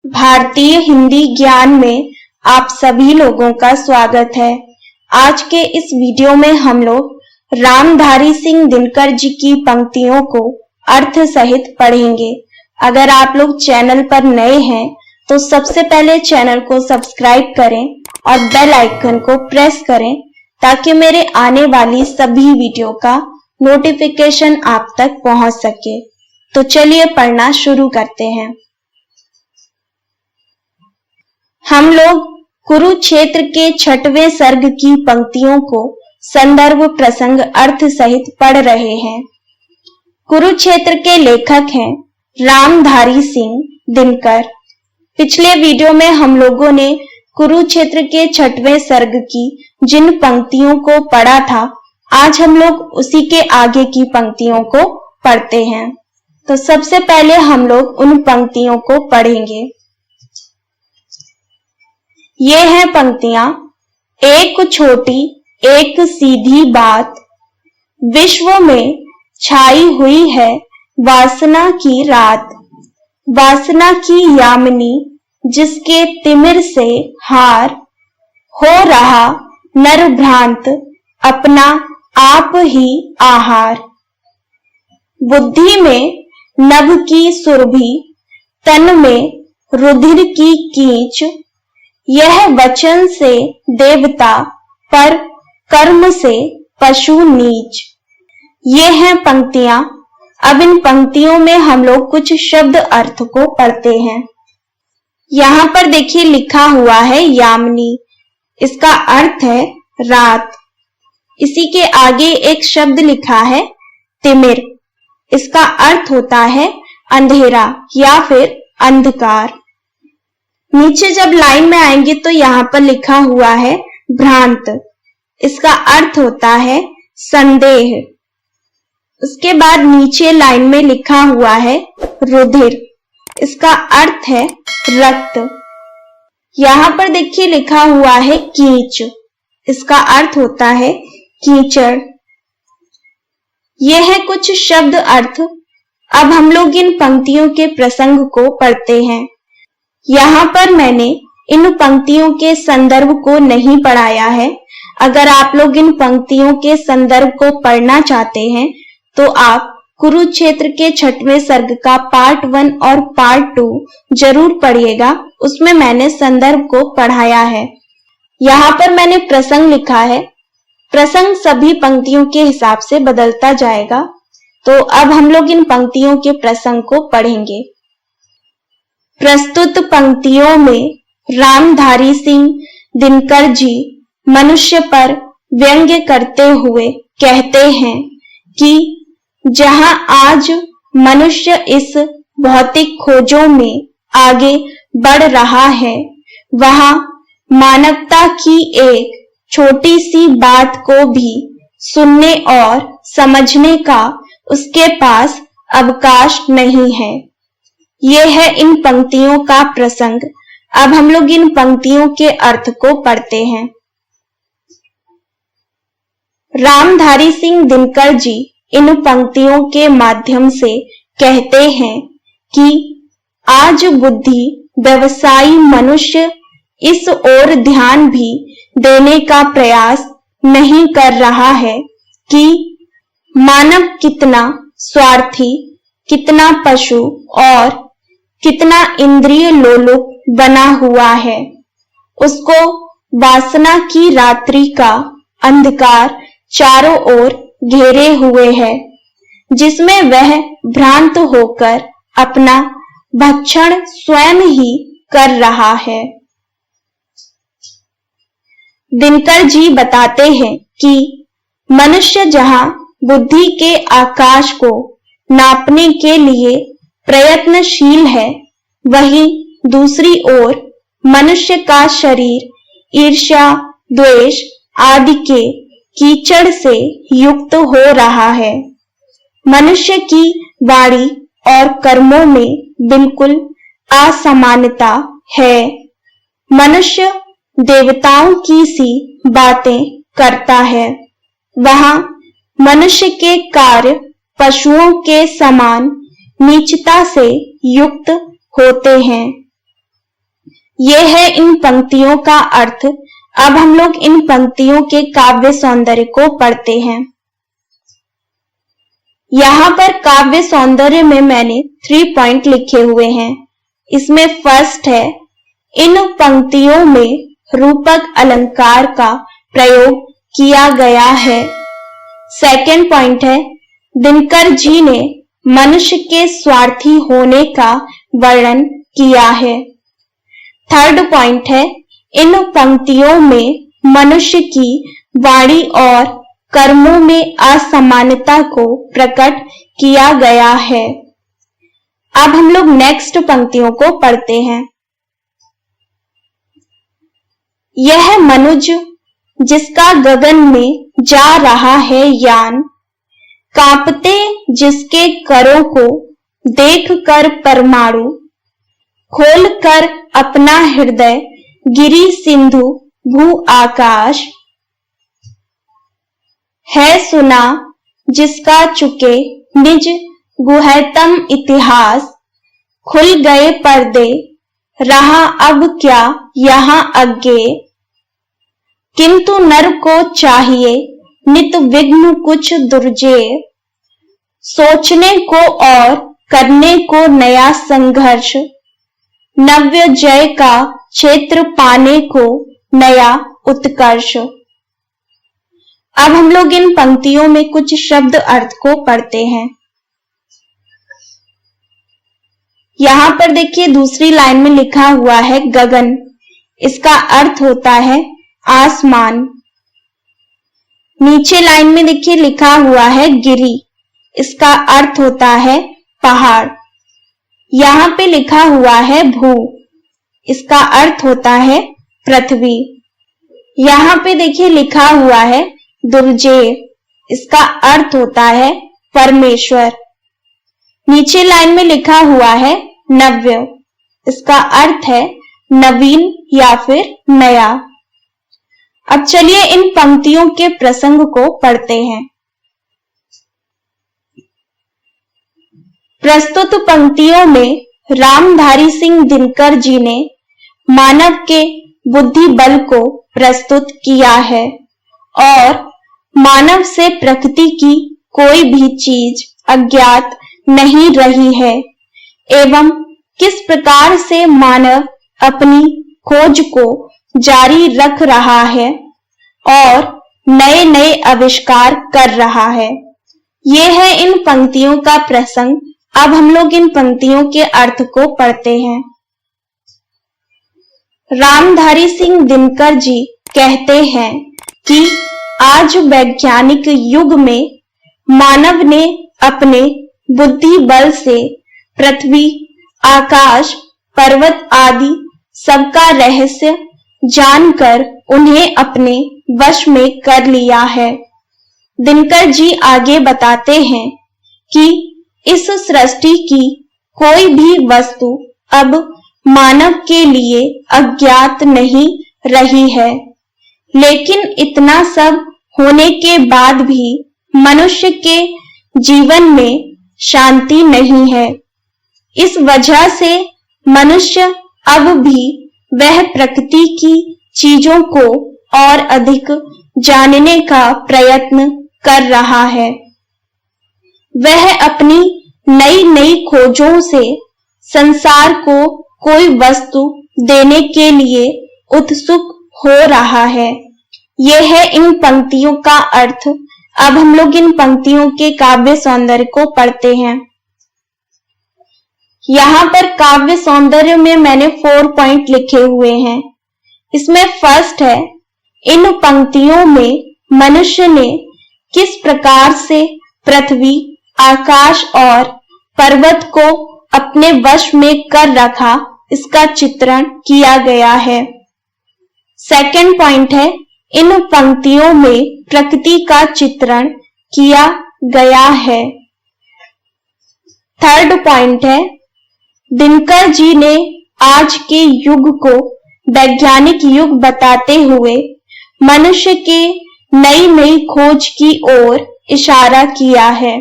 भारतीय हिंदी ज्ञान में आप सभी लोगों का स्वागत है। आज के इस वीडियो में हम लोग रामधारी सिंह दिनकर जी की पंक्तियों को अर्थ सहित पढ़ेंगे। अगर आप लोग चैनल पर नए हैं तो सबसे पहले चैनल को सब्सक्राइब करें और बेल आइकन को प्रेस करें ताकि मेरे आने वाली सभी वीडियो का नोटिफिकेशन आप तक पहुंच सके। तो चलिए पढ़ना शुरू करते हैं। हम लोग कुरुक्षेत्र के 6वें सर्ग की पंक्तियों को संदर्भ प्रसंग अर्थ सहित पढ़ रहे हैं। कुरुक्षेत्र के लेखक हैं रामधारी सिंह दिनकर। पिछले वीडियो में हम लोगों ने कुरुक्षेत्र के 6वें सर्ग की जिन पंक्तियों को पढ़ा था, आज हम लोग उसी के आगे की पंक्तियों को पढ़ते हैं। तो सबसे पहले हम लोग उन पंक्तियों को पढ़ेंगे। ये हैं पंक्तियां। एक छोटी एक सीधी बात, विश्व में छाई हुई है वासना की रात। वासना की यामिनी जिसके तिमिर से हार, हो रहा नर भ्रांत अपना आप ही आहार। बुद्धि में नभ की सुरभि, तन में रुधिर की कीच, यह वचन से देवता पर कर्म से पशु नीच। ये हैं पंक्तियां। अब इन पंक्तियों में हम लोग कुछ शब्द अर्थ को पढ़ते हैं। यहाँ पर देखिए लिखा हुआ है यामिनी, इसका अर्थ है रात। इसी के आगे एक शब्द लिखा है तिमिर, इसका अर्थ होता है अंधेरा या फिर अंधकार। नीचे जब लाइन में आएंगे तो यहाँ पर लिखा हुआ है भ्रांत, इसका अर्थ होता है संदेह। उसके बाद नीचे लाइन में लिखा हुआ है रुधिर, इसका अर्थ है रक्त। यहाँ पर देखिए लिखा हुआ है कीच, इसका अर्थ होता है कीचड़। यह है कुछ शब्द अर्थ। अब हम लोग इन पंक्तियों के प्रसंग को पढ़ते हैं। यहाँ पर मैंने इन पंक्तियों के संदर्भ को नहीं पढ़ाया है। अगर आप लोग इन पंक्तियों के संदर्भ को पढ़ना चाहते हैं तो आप कुरुक्षेत्र के 6वें सर्ग का पार्ट 1 और पार्ट 2 जरूर पढ़िएगा, उसमें मैंने संदर्भ को पढ़ाया है। यहाँ पर मैंने प्रसंग लिखा है। प्रसंग सभी पंक्तियों के हिसाब से बदलता जाएगा। तो अब हम लोग इन पंक्तियों के प्रसंग को पढ़ेंगे। प्रस्तुत पंक्तियों में रामधारी सिंह दिनकर जी मनुष्य पर व्यंग्य करते हुए कहते हैं कि जहां आज मनुष्य इस भौतिक खोजों में आगे बढ़ रहा है, वहां मानवता की एक छोटी सी बात को भी सुनने और समझने का उसके पास अवकाश नहीं है। यह है इन पंक्तियों का प्रसंग। अब हम लोग इन पंक्तियों के अर्थ को पढ़ते हैं। रामधारी सिंह दिनकर जी इन पंक्तियों के माध्यम से कहते हैं कि आज बुद्धि व्यवसायी मनुष्य इस ओर ध्यान भी देने का प्रयास नहीं कर रहा है कि मानव कितना स्वार्थी, कितना पशु और कितना इंद्रिय लोलुप बना हुआ है। उसको वासना की रात्रि का अंधकार चारों ओर घेरे हुए है, जिसमें वह भ्रांत होकर अपना भक्षण स्वयं ही कर रहा है। दिनकर जी बताते हैं कि मनुष्य जहां बुद्धि के आकाश को नापने के लिए प्रयत्नशील है, वहीं दूसरी ओर मनुष्य का शरीर ईर्ष्या, द्वेष आदि के कीचड़ से युक्त हो रहा है। मनुष्य की वाणी और कर्मों में बिल्कुल असमानता है। मनुष्य देवताओं की सी बातें करता है, वहां मनुष्य के कार्य पशुओं के समान नीचता से युक्त होते हैं। ये है इन पंक्तियों का अर्थ। अब हम लोग इन पंक्तियों के काव्य सौंदर्य को पढ़ते हैं। यहाँ पर काव्य सौंदर्य में मैंने 3 पॉइंट लिखे हुए हैं। इसमें फर्स्ट है, इन पंक्तियों में रूपक अलंकार का प्रयोग किया गया है। सेकंड पॉइंट है, दिनकर जी ने मनुष्य के स्वार्थी होने का वर्णन किया है। थर्ड पॉइंट है, इन पंक्तियों में मनुष्य की वाणी और कर्मों में असमानता को प्रकट किया गया है। अब हम लोग नेक्स्ट पंक्तियों को पढ़ते हैं। यह मनुज जिसका गगन में जा रहा है यान, कांपते जिसके करों को देख कर परमाणु, खोल कर अपना हृदय गिरी सिंधु भू आकाश, है सुना जिसका चुके निज गुहतम इतिहास, खुल गए पर्दे रहा अब क्या यहाँ अज्ञे, किंतु नर को चाहिए नित विघ्न कुछ दुर्जे, सोचने को और करने को नया संघर्ष, नव्य जय का क्षेत्र पाने को नया उत्कर्ष। अब हम लोग इन पंक्तियों में कुछ शब्द अर्थ को पढ़ते हैं। यहाँ पर देखिए दूसरी लाइन में लिखा हुआ है गगन, इसका अर्थ होता है आसमान। नीचे लाइन में देखिए लिखा हुआ है गिरी, इसका अर्थ होता है पहाड़। यहाँ पे लिखा हुआ है भू, इसका अर्थ होता है पृथ्वी। यहाँ पे देखिए लिखा हुआ है दुर्जेय, इसका अर्थ होता है परमेश्वर। नीचे लाइन में लिखा हुआ है नव्य, इसका अर्थ है नवीन या फिर नया। अब चलिए इन पंक्तियों के प्रसंग को पढ़ते हैं। प्रस्तुत पंक्तियों में रामधारी सिंह दिनकर जी ने मानव के बुद्धि बल को प्रस्तुत किया है और मानव से प्रकृति की कोई भी चीज अज्ञात नहीं रही है एवं किस प्रकार से मानव अपनी खोज को जारी रख रहा है और नए नए आविष्कार कर रहा है। ये है इन पंक्तियों का प्रसंग। अब हम लोग इन पंक्तियों के अर्थ को पढ़ते हैं। रामधारी सिंह दिनकर जी कहते हैं कि आज वैज्ञानिक युग में मानव ने अपने बुद्धि बल से पृथ्वी, आकाश, पर्वत आदि सबका रहस्य जानकर उन्हें अपने वश में कर लिया है। दिनकर जी आगे बताते हैं कि इस सृष्टि की कोई भी वस्तु अब मानव के लिए अज्ञात नहीं रही है, लेकिन इतना सब होने के बाद भी मनुष्य के जीवन में शांति नहीं है। इस वजह से मनुष्य अब भी वह प्रकृति की चीजों को और अधिक जानने का प्रयत्न कर रहा है। वह अपनी नई नई खोजों से संसार को कोई वस्तु देने के लिए उत्सुक हो रहा है। यह है इन पंक्तियों का अर्थ। अब हम लोग इन पंक्तियों के काव्य सौंदर्य को पढ़ते हैं। यहाँ पर काव्य सौंदर्य में मैंने 4 पॉइंट लिखे हुए हैं। इसमें फर्स्ट है, इन पंक्तियों में मनुष्य ने किस प्रकार से पृथ्वी, आकाश और पर्वत को अपने वश में कर रखा, इसका चित्रण किया गया है। सेकंड पॉइंट है, इन पंक्तियों में प्रकृति का चित्रण किया गया है। थर्ड पॉइंट है, दिनकर जी ने आज के युग को वैज्ञानिक युग बताते हुए मनुष्य के नई नई खोज की ओर इशारा किया है।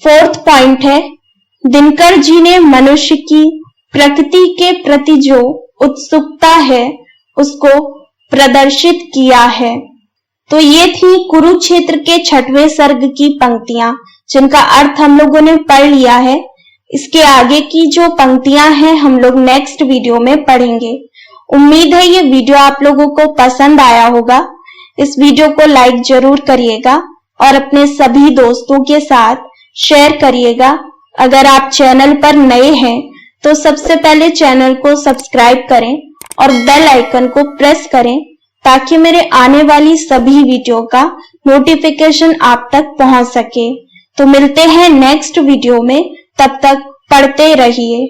फोर्थ पॉइंट है, दिनकर जी ने मनुष्य की प्रकृति के प्रति जो उत्सुकता है उसको प्रदर्शित किया है। तो ये थी कुरुक्षेत्र के 6वें सर्ग की पंक्तियां, जिनका अर्थ हम लोगों ने पढ़ लिया है। इसके आगे की जो पंक्तियां हैं हम लोग नेक्स्ट वीडियो में पढ़ेंगे। उम्मीद है ये वीडियो आप लोगों को पसंद आया होगा। इस वीडियो को लाइक जरूर करिएगा और अपने सभी दोस्तों के साथ शेयर करिएगा। अगर आप चैनल पर नए हैं तो सबसे पहले चैनल को सब्सक्राइब करें और बेल आइकन को प्रेस करें ताकि मेरे आने वाली सभी वीडियो का नोटिफिकेशन आप तक पहुंच सके। तो मिलते हैं नेक्स्ट वीडियो में, तब तक पढ़ते रहिए।